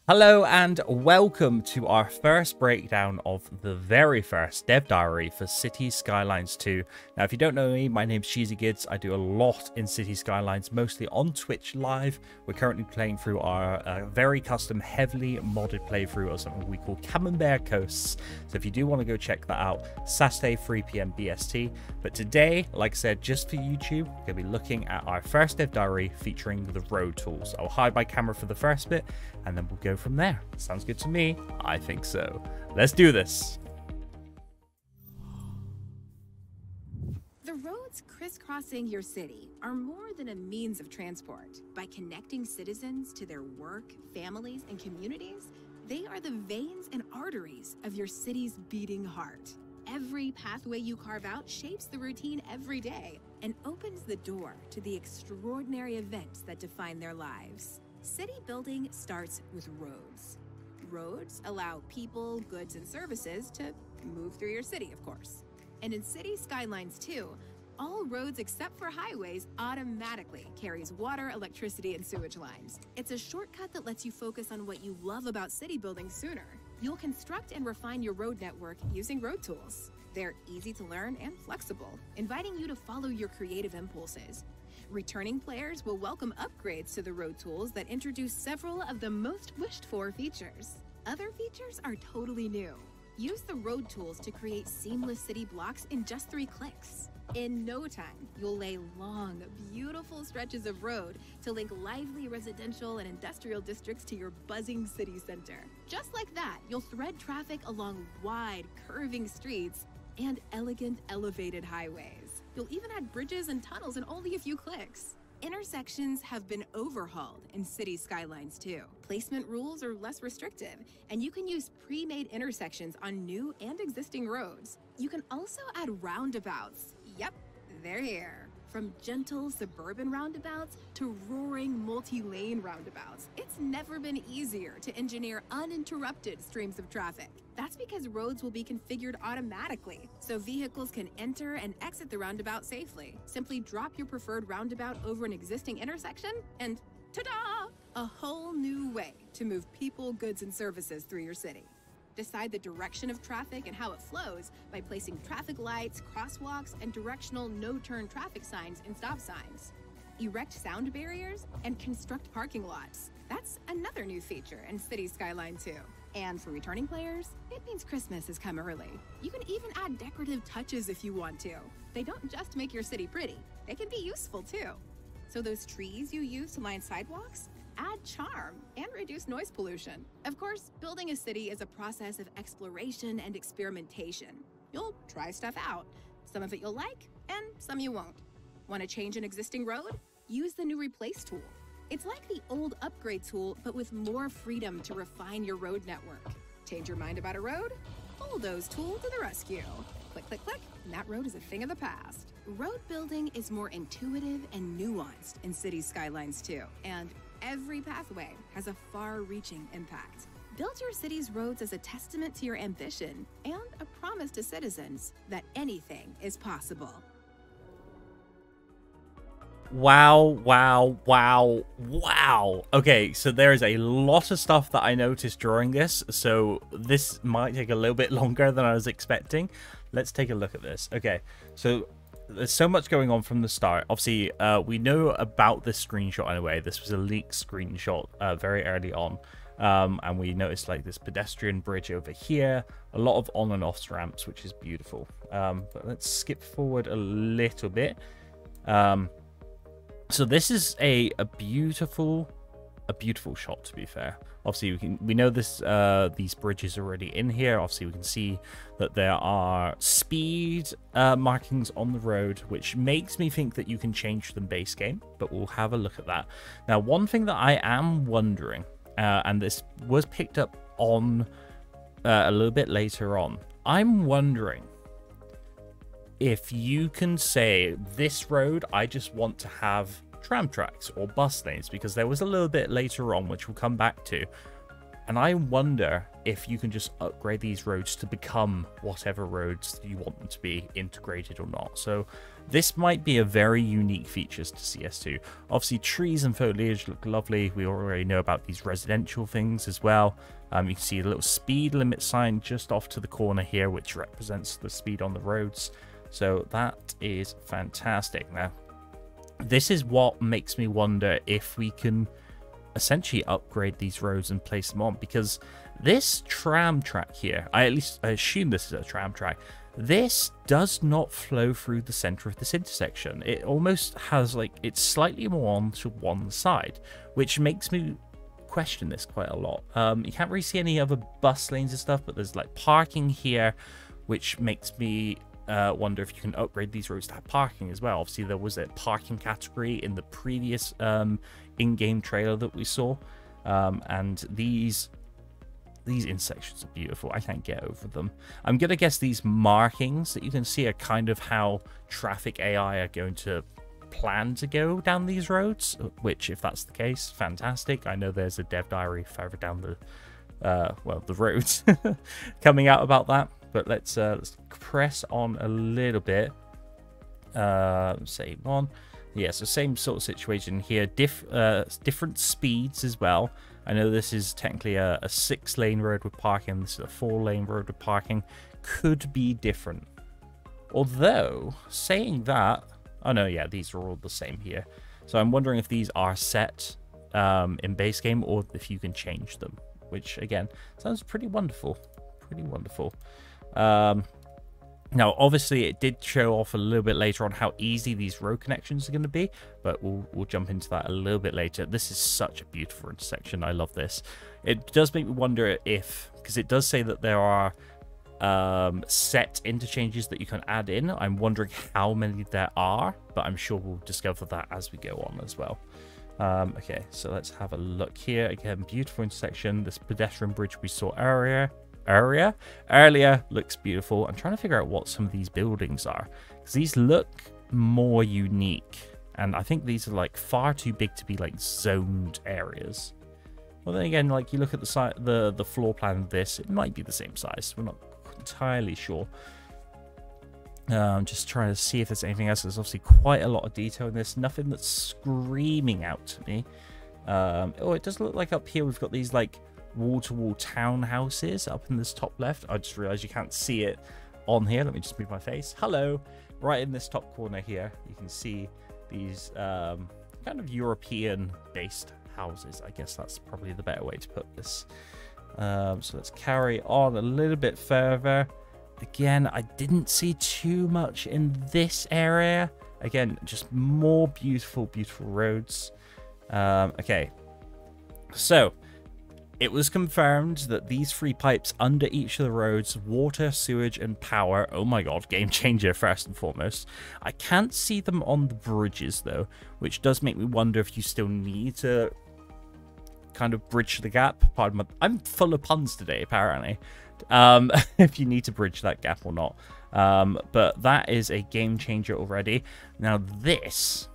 Hello and welcome to our first breakdown of the very first dev diary for Cities Skylines 2. Now, if you don't know me, my name's Cheesy Gids. I do a lot in Cities Skylines, mostly on Twitch Live. We're currently playing through our very custom, heavily modded playthrough of something we call Camembert Coasts. So if you do want to go check that out, Saturday, 3 PM BST. But today, like I said, just for YouTube, we're going to be looking at our first dev diary featuring the road tools. I'll hide my camera for the first bit, and then we'll go from there. Sounds good to me. I think so. Let's do this. The roads crisscrossing your city are more than a means of transport. By connecting citizens to their work, families, and communities, they are the veins and arteries of your city's beating heart. Every pathway you carve out shapes the routine every day and opens the door to the extraordinary events that define their lives. City building starts with roads. Roads allow people, goods, and services to move through your city, of course. And in Cities Skylines 2, all roads except for highways automatically carries water, electricity, and sewage lines. It's a shortcut that lets you focus on what you love about city building sooner. You'll construct and refine your road network using road tools. They're easy to learn and flexible, inviting you to follow your creative impulses. Returning players will welcome upgrades to the road tools that introduce several of the most wished-for features. Other features are totally new. Use the road tools to create seamless city blocks in just 3 clicks. In no time, you'll lay long, beautiful stretches of road to link lively residential and industrial districts to your buzzing city center. Just like that, you'll thread traffic along wide, curving streets and elegant, elevated highways. You'll even add bridges and tunnels in only a few clicks. Intersections have been overhauled in Cities Skylines 2. Placement rules are less restrictive, and you can use pre-made intersections on new and existing roads. You can also add roundabouts. Yep, they're here. From gentle suburban roundabouts to roaring multi-lane roundabouts, it's never been easier to engineer uninterrupted streams of traffic. That's because roads will be configured automatically, so vehicles can enter and exit the roundabout safely. Simply drop your preferred roundabout over an existing intersection and ta-da! A whole new way to move people, goods, and services through your city. Decide the direction of traffic and how it flows by placing traffic lights, crosswalks, and directional no-turn traffic signs and stop signs. Erect sound barriers and construct parking lots. That's another new feature in Cities Skyline 2. And for returning players, it means Christmas has come early. You can even add decorative touches if you want to. They don't just make your city pretty, they can be useful too. So those trees you use to line sidewalks? Add charm and reduce noise pollution. Of course, building a city is a process of exploration and experimentation. You'll try stuff out. Some of it you'll like, and some you won't. Want to change an existing road? Use the new Replace tool. It's like the old Upgrade tool, but with more freedom to refine your road network. Change your mind about a road? Bulldoze tool to the rescue. Click, click, click, and that road is a thing of the past. Road building is more intuitive and nuanced in Cities Skylines 2, and every pathway has a far-reaching impact. Build your city's roads as a testament to your ambition and a promise to citizens that anything is possible. Wow. Okay, so there is a lot of stuff that I noticed during this, so this might take a little bit longer than I was expecting. Let's take a look at this. Okay, so there's so much going on from the start. Obviously, we know about this screenshot anyway. This was a leaked screenshot very early on. And we noticed like this pedestrian bridge over here. A lot of on and off ramps, which is beautiful. But let's skip forward a little bit. So this is a beautiful shot, to be fair. Obviously, we know this these bridges are already in here. Obviously, we can see that there are speed markings on the road, which makes me think that you can change them base game, but we'll have a look at that. Now, one thing that I am wondering, and this was picked up on a little bit later on, I'm wondering if you can say, this road, I just want to have tram tracks or bus lanes, because there was a little bit later on, which we'll come back to, And I wonder if you can just upgrade these roads to become whatever roads you want them to be, integrated or not. So this might be a very unique feature to CS2. Obviously, trees and foliage look lovely. We already know about these residential things as well. You can see a little speed limit sign just off to the corner here, which represents the speed on the roads. So that is fantastic. Now, this is what makes me wonder if we can essentially upgrade these roads and place them on, because this tram track here, I assume this is a tram track, this does not flow through the center of this intersection. It almost has like, it's slightly more on to one side, which makes me question this quite a lot. You can't really see any other bus lanes and stuff, but there's like parking here, which makes me wonder if you can upgrade these roads to have parking as well. Obviously, there was a parking category in the previous in-game trailer that we saw, and these intersections are beautiful. I can't get over them. I'm gonna guess these markings that you can see are kind of how traffic AI are going to plan to go down these roads, which, if that's the case, fantastic. I know there's a dev diary further down the the roads coming out about that. But let's press on a little bit. Same one. Yeah, so same sort of situation here. Different speeds as well. I know this is technically a 6-lane road with parking. This is a 4-lane road with parking. Could be different. Although, saying that... Oh no, yeah, these are all the same here. So I'm wondering if these are set in base game or if you can change them. Which, again, sounds pretty wonderful. Pretty wonderful. Now, obviously, it did show off a little bit later on how easy these road connections are going to be, but we'll jump into that a little bit later. This is such a beautiful intersection. I love this. It does make me wonder if, because it does say that there are set interchanges that you can add in. I'm wondering how many there are, but I'm sure we'll discover that as we go on as well. Okay, so let's have a look here. Again, beautiful intersection. This pedestrian bridge we saw earlier looks beautiful. I'm trying to figure out what some of these buildings are, because these look more unique, and I think these are like far too big to be like zoned areas. Well, then again, like you look at the side, the floor plan of this, it might be the same size. We're not entirely sure. Just trying to see if there's anything else. There's obviously quite a lot of detail in this. Nothing that's screaming out to me. Oh, it does look like up here we've got these like wall-to-wall townhouses up in this top left. I just realized you can't see it on here. Let me just move my face. Hello. Right in this top corner here, you can see these kind of European-based houses. I guess that's probably the better way to put this. So let's carry on a little bit further. Again, I didn't see too much in this area. Again, just more beautiful, beautiful roads. Okay. So, it was confirmed that these 3 pipes under each of the roads, water, sewage, and power, oh my god, game changer first and foremost. I can't see them on the bridges though, which does make me wonder if you still need to kind of bridge the gap. Pardon my... I'm full of puns today, apparently. If you need to bridge that gap or not. But that is a game changer already. Now this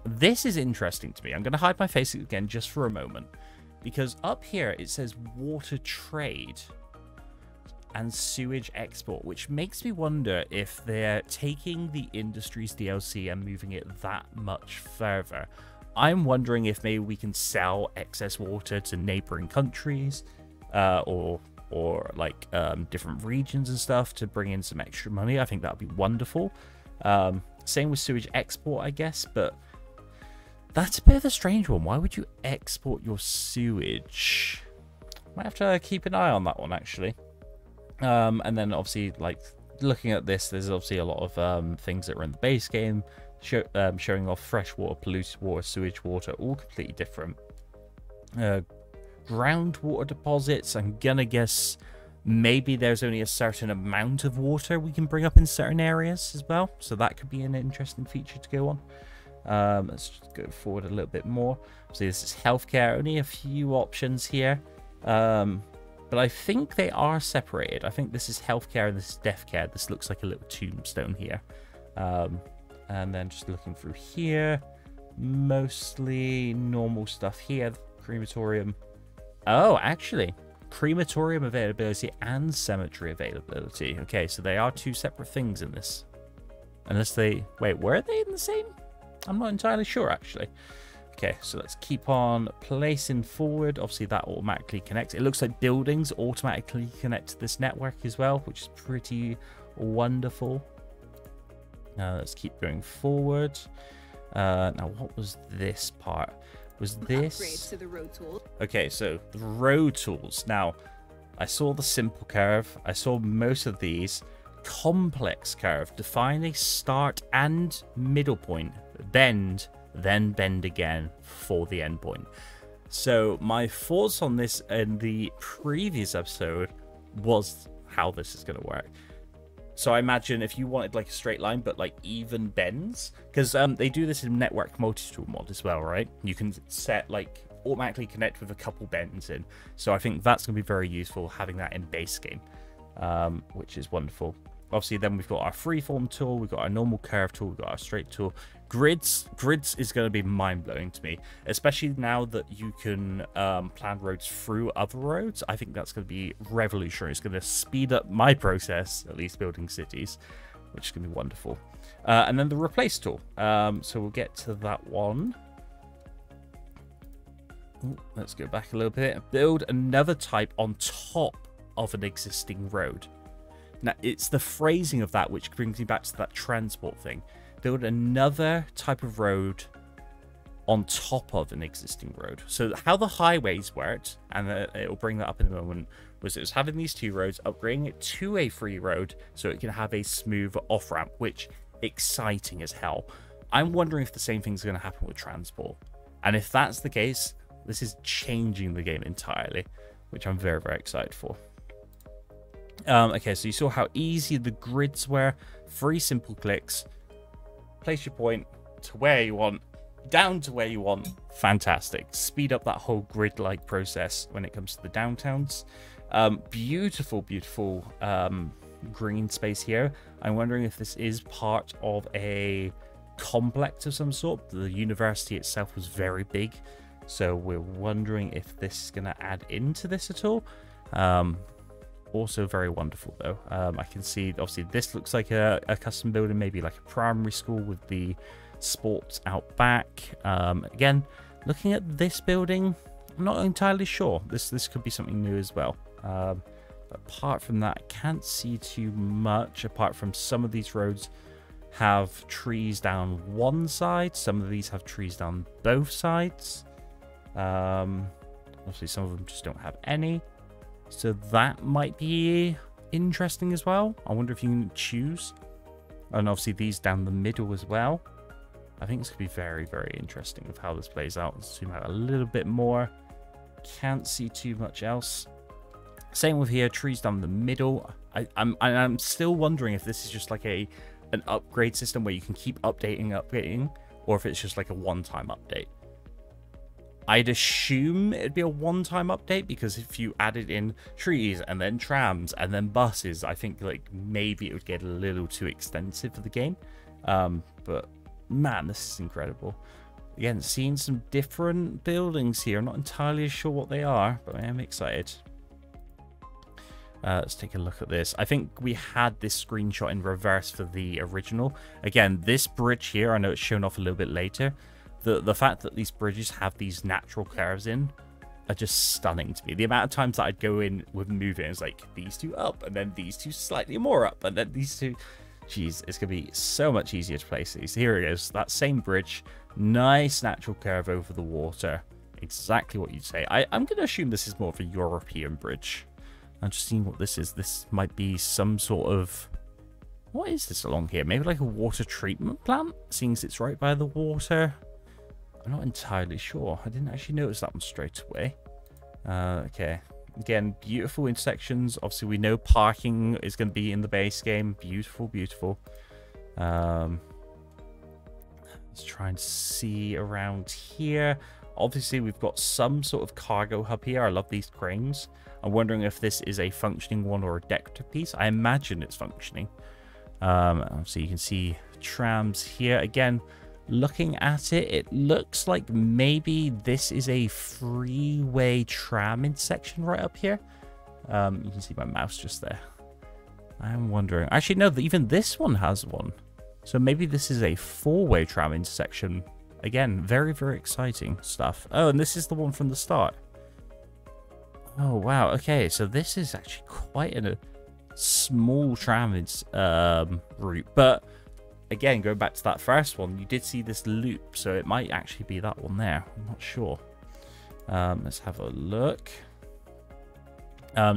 is interesting to me. I'm going to hide my face again just for a moment, because up here it says water trade and sewage export, which makes me wonder if they're taking the industry's DLC and moving it that much further. I'm wondering if maybe we can sell excess water to neighboring countries, or like different regions and stuff to bring in some extra money. I think that would be wonderful. Same with sewage export, I guess, but that's a bit of a strange one. Why would you export your sewage? Might have to keep an eye on that one, actually. And then obviously, like, looking at this, there's obviously a lot of things that are in the base game, showing off freshwater, polluted water, sewage water, all completely different. Groundwater deposits, I'm gonna guess maybe there's only a certain amount of water we can bring up in certain areas as well, so that could be an interesting feature to go on. Let's just go forward a little bit more. So this is healthcare, only a few options here, but I think they are separated. I think this is healthcare and this is death care. This looks like a little tombstone here. And then just looking through here, mostly normal stuff here. Crematorium. Oh, actually, crematorium availability and cemetery availability. Okay, so they are two separate things in this. Unless they... Wait, were they in the same? I'm not entirely sure, actually. Okay, so let's keep on placing forward. Obviously, that automatically connects. It looks like buildings automatically connect to this network as well, which is pretty wonderful. Let's keep going forward. Now, what was this part? Was this... Upgrades to the road tools. Okay, so the road tools. Now, I saw the simple curve. I saw most of these. Complex curve. Define a start and middle point. Bend, then bend again for the end point. So my thoughts on this in the previous episode was how this is going to work. So I imagine if you wanted like a straight line, but like even bends, because they do this in Network Multi-Tool mod as well, right? You can set like automatically connect with a couple bends in. So I think that's going to be very useful having that in base game, which is wonderful. Obviously, then we've got our freeform tool, we've got our normal curve tool, we've got our straight tool. Grids is going to be mind-blowing to me, especially now that you can plan roads through other roads. I think that's going to be revolutionary. It's going to speed up my process, at least building cities, which is going to be wonderful. And then the replace tool. So we'll get to that one. Ooh, let's go back a little bit. Build another type on top of an existing road. Now, it's the phrasing of that which brings me back to that transport thing. Build another type of road on top of an existing road. So how the highways worked, and it'll bring that up in a moment, was it was having these two roads, upgrading it to a free road so it can have a smooth off-ramp, which exciting as hell. I'm wondering if the same thing's going to happen with transport. And if that's the case, this is changing the game entirely, which I'm very, very excited for. Okay, so you saw how easy the grids were. 3 simple clicks. Place your point to where you want, down to where you want. Fantastic. Speed up that whole grid-like process when it comes to the downtowns. Beautiful, beautiful green space here. I'm wondering if this is part of a complex of some sort. The university itself was very big, so we're wondering if this is going to add into this at all. Also very wonderful though. I can see obviously this looks like a custom building, maybe like a primary school with the sports out back. Again, looking at this building, I'm not entirely sure. This could be something new as well. But apart from that, I can't see too much. Apart from some of these roads have trees down one side, some of these have trees down both sides. Obviously some of them just don't have any. So that might be interesting as well. I wonder if you can choose. And obviously these down the middle as well. I think it's going to be very, very interesting with how this plays out. Let's zoom out a little bit more. Can't see too much else. Same with here, trees down the middle. I'm still wondering if this is just like an upgrade system where you can keep updating, or if it's just like a one-time update. I'd assume it'd be a one-time update, because if you added in trees and then trams and then buses, I think like maybe it would get a little too extensive for the game. But man, this is incredible. Again, seeing some different buildings here. I'm not entirely sure what they are, but I am excited. Let's take a look at this. I think we had this screenshot in reverse for the original. Again, this bridge here, I know it's shown off a little bit later. The fact that these bridges have these natural curves in are just stunning to me. The amount of times that I'd go in with moving, it's like these two up, and then these two slightly more up, and then these two. Jeez, it's going to be so much easier to place these. Here it is, that same bridge. Nice natural curve over the water. Exactly what you'd say. I'm going to assume this is more of a European bridge. I'm just seeing what this is. This might be some sort of... What is this along here? Maybe like a water treatment plant? Seeing as it's right by the water. I'm not entirely sure. I didn't actually notice that one straight away. Okay. Again, beautiful intersections. Obviously, we know parking is going to be in the base game. Beautiful, beautiful. Let's try and see around here. Obviously, we've got some sort of cargo hub here. I love these cranes. I'm wondering if this is a functioning one or a decorative piece. I imagine it's functioning. Obviously, you can see trams here. Again, looking at it, it looks like maybe this is a freeway tram intersection right up here. You can see my mouse just there. I'm wondering. Actually, no, even this one has one. So maybe this is a four-way tram intersection. Again, very, very exciting stuff. Oh, and this is the one from the start. Oh, wow. Okay, so this is actually quite a small tram route. But, again, going back to that first one, you did see this loop. So it might actually be that one there. I'm not sure. Let's have a look.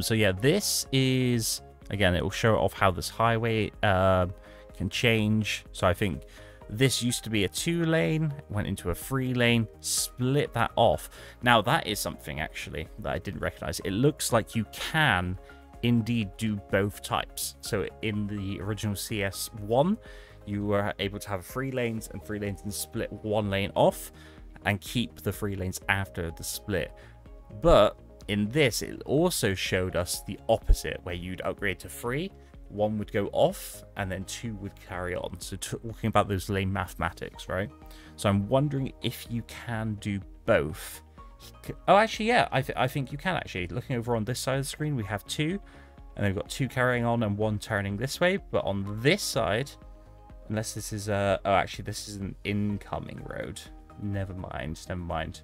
So, yeah, this is... Again, it will show off how this highway can change. So I think this used to be a 2-lane, went into a 3-lane, split that off. Now, that is something, actually, that I didn't recognize. It looks like you can indeed do both types. So in the original CS1, you were able to have 3 lanes and split 1 lane off and keep the 3 lanes after the split. But in this, it also showed us the opposite, where you'd upgrade to 3, 1 would go off, and then 2 would carry on. So talking about those lane mathematics, right? So I'm wondering if you can do both. Oh, actually, yeah, I think you can, actually. Looking over on this side of the screen, we have 2, and they've got 2 carrying on and 1 turning this way. But on this side, unless this is oh, actually, this is an incoming road. Never mind, never mind.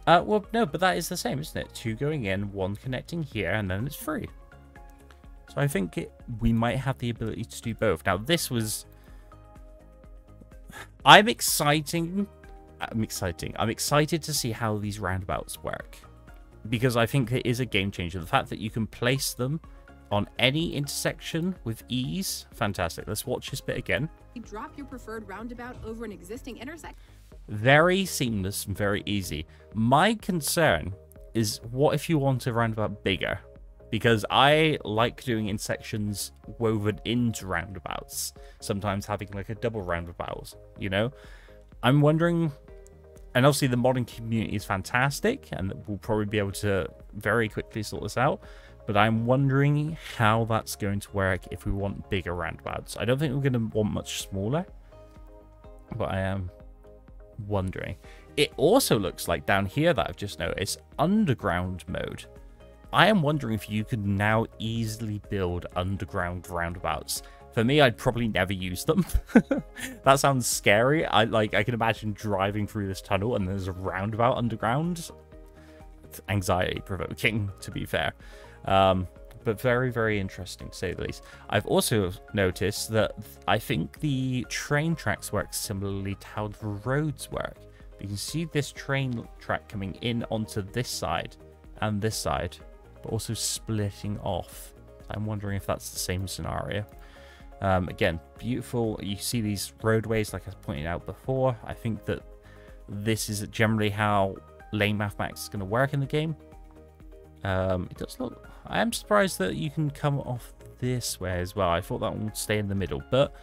Well, no, but that is the same, isn't it? 2 going in, 1 connecting here, and then it's 3. So I think we might have the ability to do both. Now, this was... I'm excited to see how these roundabouts work. Because I think it is a game changer. The fact that you can place them on any intersection with ease. Fantastic. Let's watch this bit again. You drop your preferred roundabout over an existing intersection. Very seamless and very easy. My concern is, what if you want a roundabout bigger? Because I like doing intersections woven into roundabouts. Sometimes having like a double roundabout, you know? I'm wondering, and obviously the modding community is fantastic, and we'll probably be able to very quickly sort this out. But I'm wondering how that's going to work if we want bigger roundabouts. I don't think we're going to want much smaller, but I am wondering. It also looks like down here that I've just noticed, underground mode. I am wondering if you could now easily build underground roundabouts. For me, I'd probably never use them. That sounds scary. I can imagine driving through this tunnel and there's a roundabout underground. It's anxiety provoking, to be fair. But very, very interesting, to say the least. I've also noticed that I think the train tracks work similarly to how the roads work. You can see this train track coming in onto this side and this side, but also splitting off. I'm wondering if that's the same scenario. Again, beautiful. You see these roadways, like I pointed out before. I think that this is generally how lane mathematics is going to work in the game. It does look... I am surprised that you can come off this way as well. I thought that one would stay in the middle, but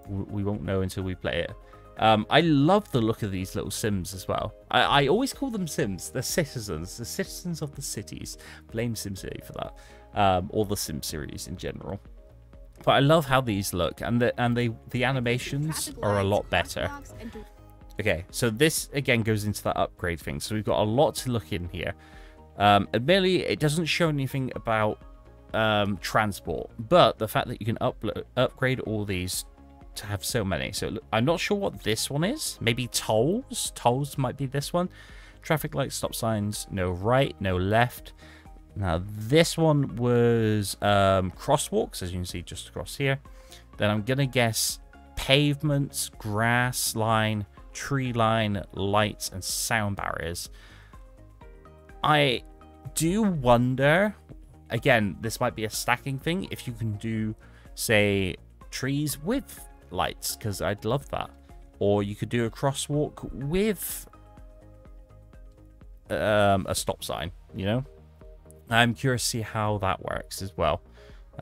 we won't know until we play it. I love the look of these little Sims as well. I always call them Sims. They're citizens. The citizens of the cities. Blame SimCity for that. Or the Sim series in general. But I love how these look. And the animations are a lot better. Okay, so this again goes into that upgrade thing. So we've got a lot to look in here. Admittedly, it doesn't show anything about transport, but the fact that you can upgrade all these to have so many. So I'm not sure what this one is. Maybe tolls. Tolls might be this one. Traffic lights, stop signs, no right, no left. Now this one was crosswalks, as you can see just across here. Then I'm gonna guess pavements, grass line, tree line, lights, and sound barriers. I do wonder, again, this might be a stacking thing, if you can do, say, trees with lights, because I'd love that. Or you could do a crosswalk with a stop sign, you know? I'm curious to see how that works as well.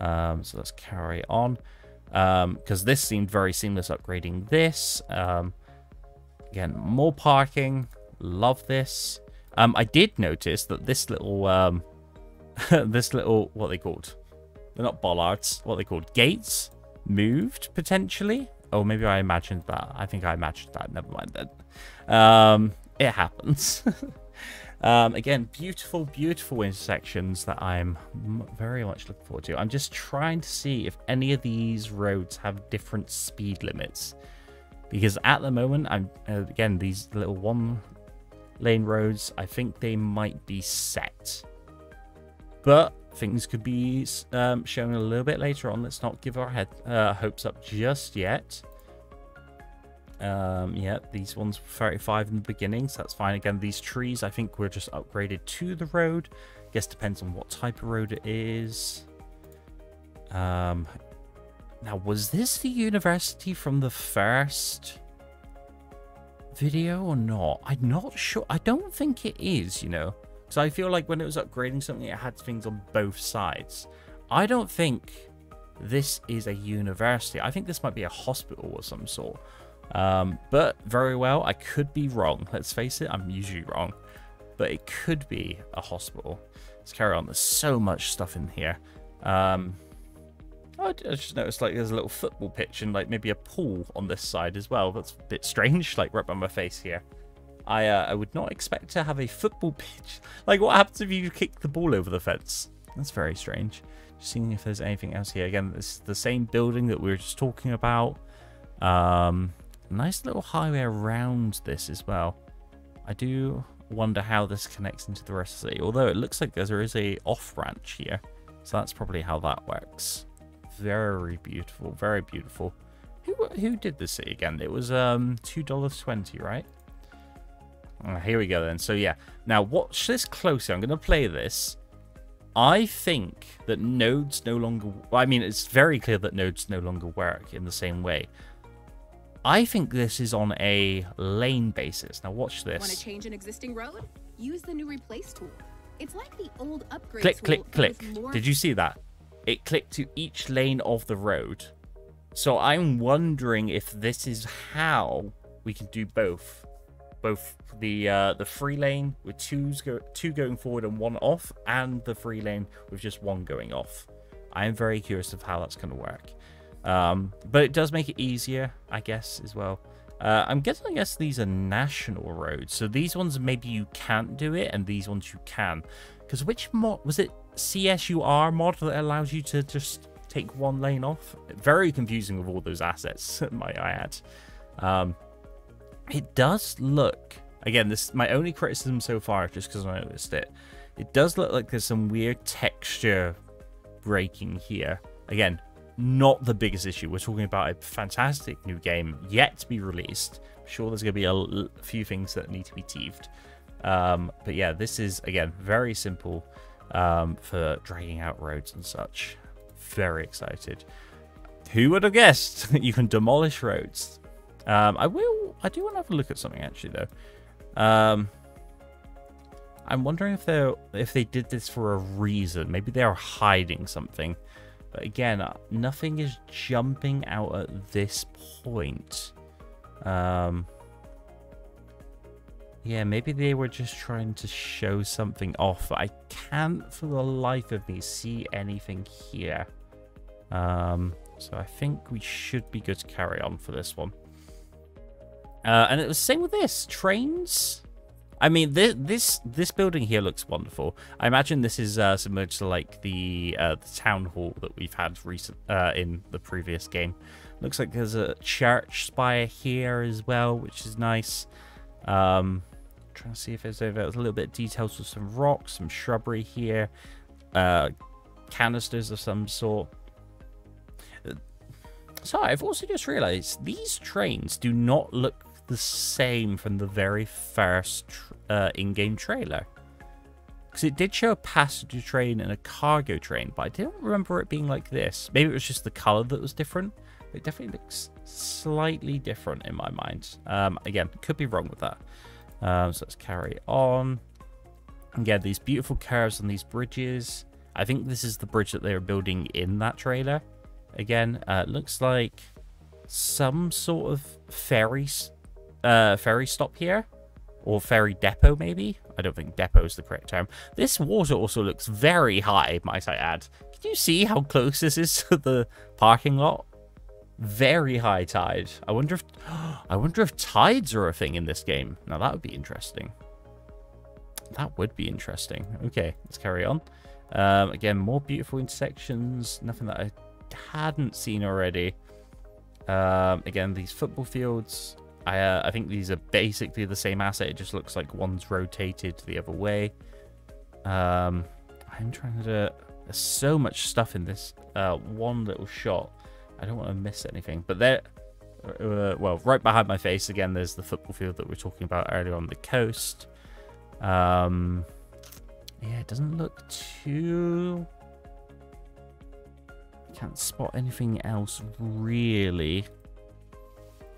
So let's carry on. Because this seemed very seamless upgrading this. Again, more parking. Love this. I did notice that this little, what are they called? They're not bollards. What are they called? Gates moved, potentially? Oh, maybe I imagined that. I think I imagined that. Never mind then. It happens. Again, beautiful, beautiful intersections that I'm very much looking forward to. I'm just trying to see if any of these roads have different speed limits. Because at the moment, again, these little one-lane roads, I think they might be set. But things could be shown a little bit later on. Let's not give our hopes up just yet. Yeah, these ones were 35 in the beginning, so that's fine. Again, these trees, I think, were just upgraded to the road. Guess depends on what type of road it is. Now, was this the university from the first video or not? I'm not sure. I don't think it is, you know. Because I feel like when it was upgrading something, it had things on both sides. I don't think this is a university. I think this might be a hospital of some sort. But very well, I could be wrong. Let's face it, I'm usually wrong. But it could be a hospital. Let's carry on. There's so much stuff in here. I just noticed like there's a little football pitch and like maybe a pool on this side as well. That's a bit strange, like right by my face here. I would not expect to have a football pitch. Like what happens if you kick the ball over the fence? That's very strange. Just seeing if there's anything else here. Again, this is the same building that we were just talking about. Nice little highway around this as well. I do wonder how this connects into the rest of the city. Although it looks like there is a off branch here. So that's probably how that works. Very beautiful, very beautiful. Who did this city again? It was $2.20, right? Here we go then. So yeah, now watch this closely. I'm going to play this. I think that nodes no longer... I mean, it's very clear that nodes no longer work in the same way. I think this is on a lane basis. Now watch this. Want to change an existing road? Use the new replace tool. It's like the old upgrade click, tool. click, click. Did you see that? It clicked to each lane of the road. So I'm wondering if this is how we can do both. Both the free lane with two going forward and one off, and the free lane with just one going off. I am very curious of how that's going to work. But it does make it easier, I guess, as well. I guess these are national roads. So these ones, maybe you can't do it, and these ones you can. Because which mod... Was it CSUR mod that allows you to just take one lane off? Very confusing with all those assets, might I add. It does look... Again, this is my only criticism so far, just because I noticed it. It does look like there's some weird texture breaking here. Again, not the biggest issue. We're talking about a fantastic new game yet to be released. I'm sure there's going to be a few things that need to be teethed. But yeah, this is, again, very simple for dragging out roads and such. Very excited. Who would have guessed you can demolish roads? I do want to have a look at something actually though. I'm wondering if they did this for a reason. Maybe they are hiding something. But again, nothing is jumping out at this point. Yeah, maybe they were just trying to show something off. But I can't for the life of me see anything here. So I think we should be good to carry on for this one. And it was the same with this. Trains. I mean, this building here looks wonderful. I imagine this is similar to like the town hall that we've had in the previous game. Looks like there's a church spire here as well, which is nice. Trying to see if there's a little bit of details with some rocks, some shrubbery here, canisters of some sort. So I've also just realized these trains do not look the same from the very first in-game trailer. Because it did show a passenger train and a cargo train, but I didn't remember it being like this. Maybe it was just the color that was different. It definitely looks slightly different in my mind. Again, could be wrong with that. So let's carry on. Again, these beautiful curves on these bridges. I think this is the bridge that they were building in that trailer. Again, looks like some sort of ferry stop here, or ferry depot maybe. I don't think depot is the correct term. This water also looks very high, might I add. Can you see how close this is to the parking lot? Very high tide. I wonder if tides are a thing in this game. Now that would be interesting. That would be interesting. Okay, let's carry on. Again, more beautiful intersections. Nothing that I hadn't seen already. Again, these football fields. I think these are basically the same asset. It just looks like one's rotated the other way. I'm trying to... There's so much stuff in this one little shot. I don't want to miss anything. But there... well, right behind my face, again, there's the football field that we were talking about earlier on the coast. Yeah, it doesn't look too... Can't spot anything else, really.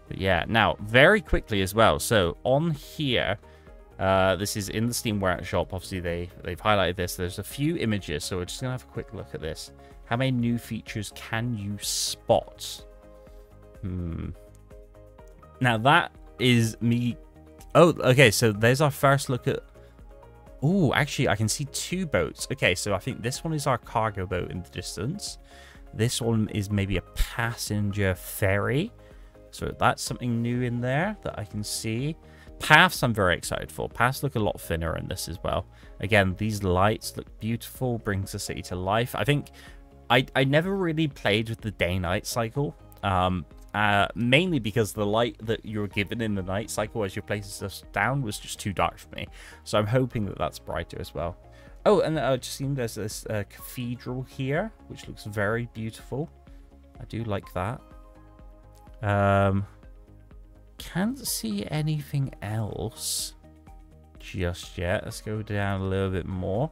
But yeah, now, very quickly as well. So, on here... this is in the Steam Workshop. Obviously, they've highlighted this. There's a few images, so we're just going to have a quick look at this. How many new features can you spot? Now, that is me... Oh, okay, so there's our first look at... Oh, actually, I can see two boats. Okay, so I think this one is our cargo boat in the distance. This one is maybe a passenger ferry. So that's something new in there that I can see. Paths I'm very excited for. Paths look a lot thinner in this as well. Again, these lights look beautiful, brings the city to life. I think I never really played with the day-night cycle, mainly because the light that you're given in the night cycle as you're placing stuff down was just too dark for me. So I'm hoping that that's brighter as well. Oh, and I've just seen there's this cathedral here, which looks very beautiful. I do like that. Can't see anything else just yet. Let's go down a little bit more.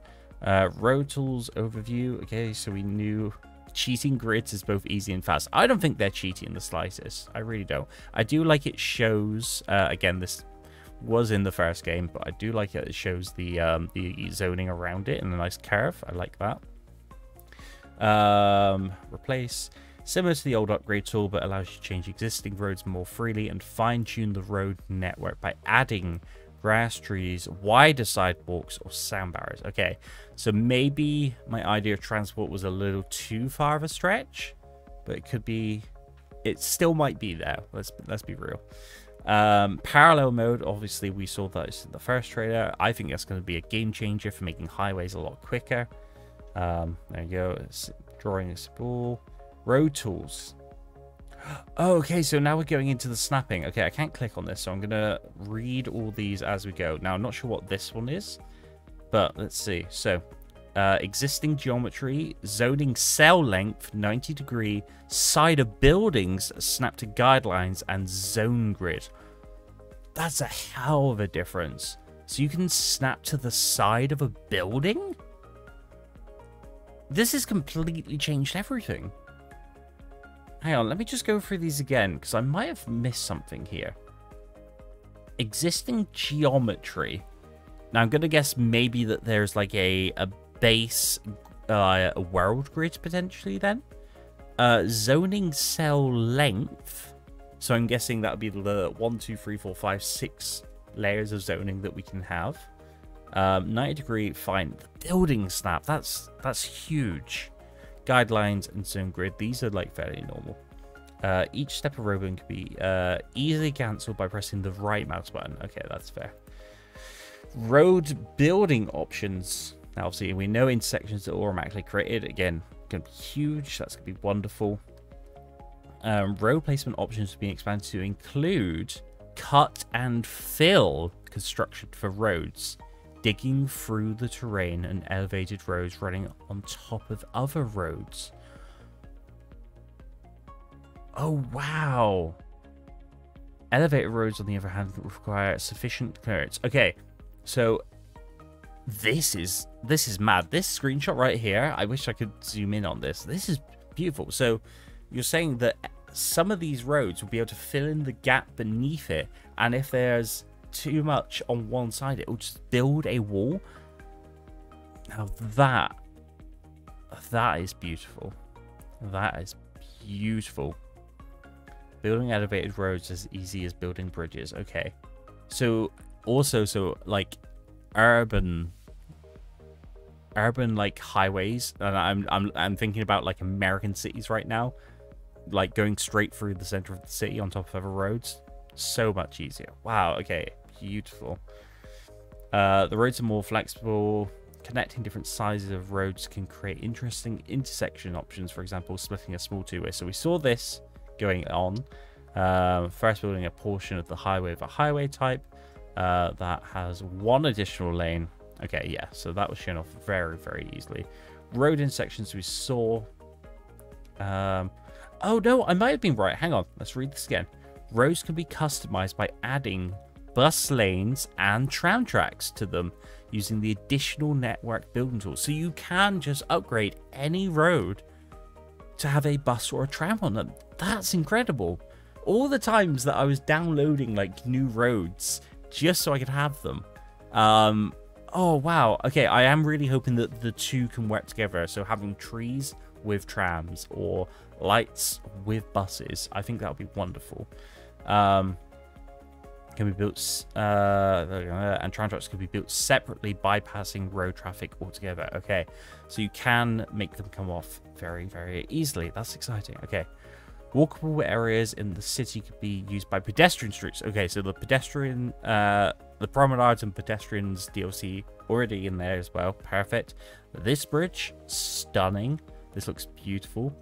Road tools overview. Okay, so we knew cheating grids is both easy and fast. I don't think they're cheating the slightest. I really don't. I do like it shows, again, this was in the first game, but I do like it. It shows the zoning around it in a nice curve. I like that. Replace. Similar to the old upgrade tool, but allows you to change existing roads more freely and fine-tune the road network by adding grass trees, wider sidewalks, or sound barriers. Okay, so maybe my idea of transport was a little too far of a stretch, but it could be... It still might be there. Let's be real. Parallel mode, obviously we saw that in the first trailer. I think that's going to be a game changer for making highways a lot quicker. There you go. It's drawing a spool. Road tools. Oh, okay, so now we're going into the snapping. Okay, I can't click on this, so I'm going to read all these as we go. Now, I'm not sure what this one is, but let's see. So, existing geometry, zoning cell length, 90-degree, side of buildings, snap to guidelines, and zone grid. That's a hell of a difference. So you can snap to the side of a building? This has completely changed everything. Hang on, let me just go through these again, because I might have missed something here. Existing geometry. Now, I'm going to guess maybe that there's like a base, a world grid potentially then. Zoning cell length. So I'm guessing that would be the 1, 2, 3, 4, 5, 6 layers of zoning that we can have. 90-degree, fine. Building snap, that's huge. Guidelines and zone grid, these are like fairly normal. Each step of roading can be easily cancelled by pressing the right mouse button. Okay, that's fair. Road building options. Now, obviously, we know intersections are automatically created. Again, going to be huge. That's going to be wonderful. Road placement options have been expanded to include cut and fill construction for roads, digging through the terrain, and elevated roads running on top of other roads. Oh, wow. Elevated roads, on the other hand, require sufficient clearance. Okay, so this is mad. This screenshot right here, I wish I could zoom in on this. This is beautiful. So you're saying that some of these roads will be able to fill in the gap beneath it, and if there's too much on one side, it will just build a wall. Now that is beautiful. That is beautiful. Building elevated roads is as easy as building bridges. Okay, so also, so like urban like highways, and I'm thinking about like American cities right now, like going straight through the center of the city on top of other roads. So much easier. Wow. Okay, beautiful. The roads are more flexible. Connecting different sizes of roads can create interesting intersection options, for example, splitting a small two-way. So we saw this going on. First, building a portion of the highway of a highway type that has one additional lane. Okay, yeah, so that was shown off very, very easily. Road intersections we saw. Oh, no, I might have been right. Hang on, let's read this again. Roads can be customized by adding bus lanes and tram tracks to them using the additional network building tools. So you can just upgrade any road to have a bus or a tram on them. That's incredible. All the times that I was downloading like new roads just so I could have them. Oh, wow. Okay, I am really hoping that the two can work together. So having trees with trams or lights with buses, I think that would be wonderful. Can be built, and tram tracks can be built separately, bypassing road traffic altogether. Okay, so you can make them come off very, very easily. That's exciting. Okay, walkable areas in the city could be used by pedestrian streets. Okay, so the pedestrian, the promenades and pedestrians DLC already in there as well. Perfect. This bridge, stunning. This looks beautiful.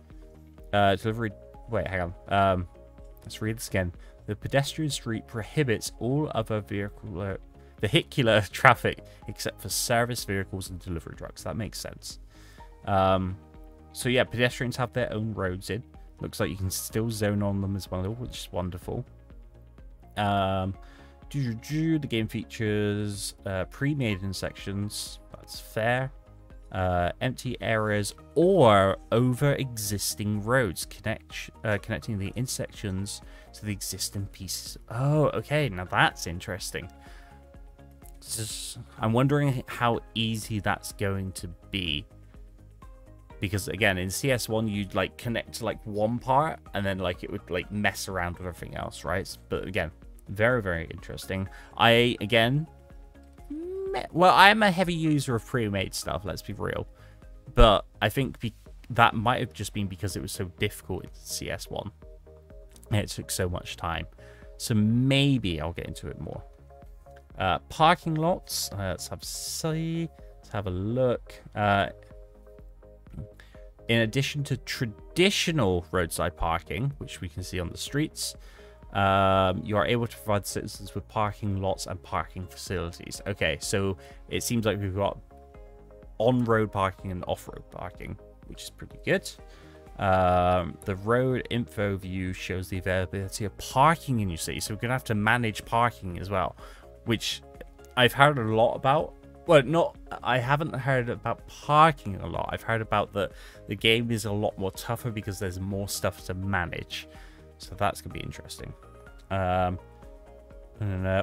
Delivery. Wait, hang on. Let's read this again. The pedestrian street prohibits all other vehicular traffic except for service vehicles and delivery trucks. That makes sense. So yeah, pedestrians have their own roads in. Looks like you can still zone on them as well, which is wonderful. The game features pre-made intersections. That's fair. Empty areas or over existing roads, connecting the intersections to the existing pieces. Oh, okay, now that's interesting. I'm wondering how easy that's going to be, because again, in CS1 you'd like connect to like one part and then like it would like mess around with everything else, right? But again, very, very interesting. Well, I am a heavy user of pre-made stuff, let's be real. But I think that might have just been because it was so difficult in CS1. And it took so much time. So maybe I'll get into it more. Parking lots. Let's have a look. In addition to traditional roadside parking, which we can see on the streets, you are able to provide citizens with parking lots and parking facilities. Okay, so it seems like we've got on-road parking and off-road parking, which is pretty good. The road info view shows the availability of parking in your city, so we're going to have to manage parking as well, which I've heard a lot about. Well, I haven't heard about parking a lot. I've heard about the game is a lot more tougher because there's more stuff to manage. So that's going to be interesting.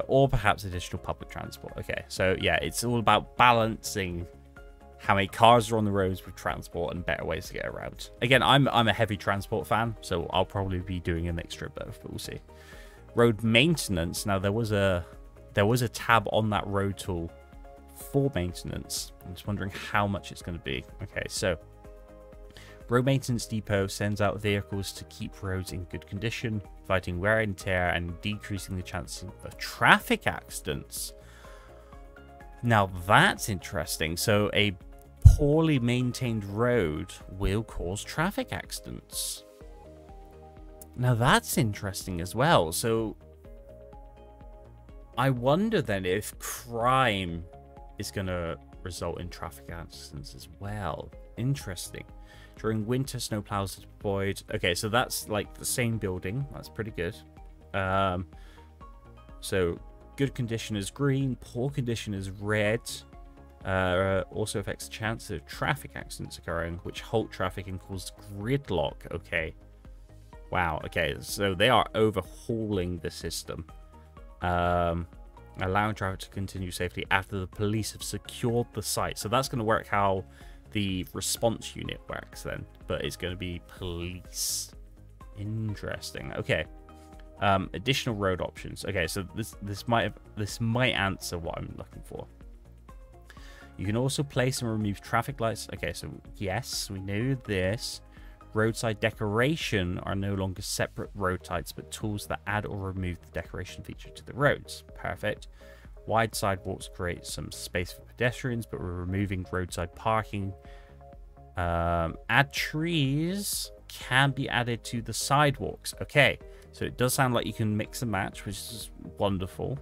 Or perhaps additional public transport. Okay, so yeah, it's all about balancing how many cars are on the roads with transport and better ways to get around. Again, I'm a heavy transport fan, so I'll probably be doing a mixture of both, but we'll see. Road maintenance. Now, there was a tab on that road tool for maintenance. I'm just wondering how much it's going to be. Okay, so road maintenance depot sends out vehicles to keep roads in good condition, fighting wear and tear and decreasing the chances of traffic accidents. Now that's interesting. So a poorly maintained road will cause traffic accidents. Now that's interesting as well. So I wonder then if crime is going to result in traffic accidents as well. Interesting. During winter, snowplows are deployed. Okay, so that's like the same building. That's pretty good. So good condition is green, poor condition is red. Also affects the chance of traffic accidents occurring, which halt traffic and cause gridlock. Okay. Wow. Okay, so they are overhauling the system. Allowing traffic to continue safely after the police have secured the site. So that's going to work how the response unit works then, but it's going to be police. Interesting. Okay. Additional road options. Okay, so this might answer what I'm looking for. You can also place and remove traffic lights. Okay, so yes, we knew this. Roadside decoration are no longer separate road types, but tools that add or remove the decoration feature to the roads. Perfect. Wide sidewalks create some space for pedestrians, but we're removing roadside parking. Add trees can be added to the sidewalks. Okay, so it does sound like you can mix and match, which is wonderful.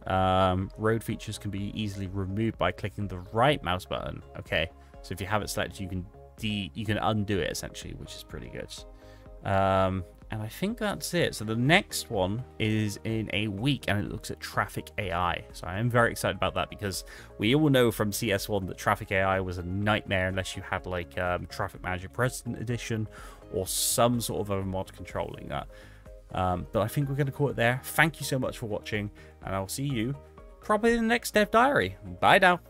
Road features can be easily removed by clicking the right mouse button. Okay, so if you have it selected, you can undo it essentially, which is pretty good. And I think that's it. So the next one is in a week, and it looks at traffic AI. So I am very excited about that, because we all know from CS1 that traffic AI was a nightmare unless you had like Traffic Manager President Edition or some sort of a mod controlling that. But I think we're going to call it there. Thank you so much for watching, and I'll see you probably in the next Dev Diary. Bye now.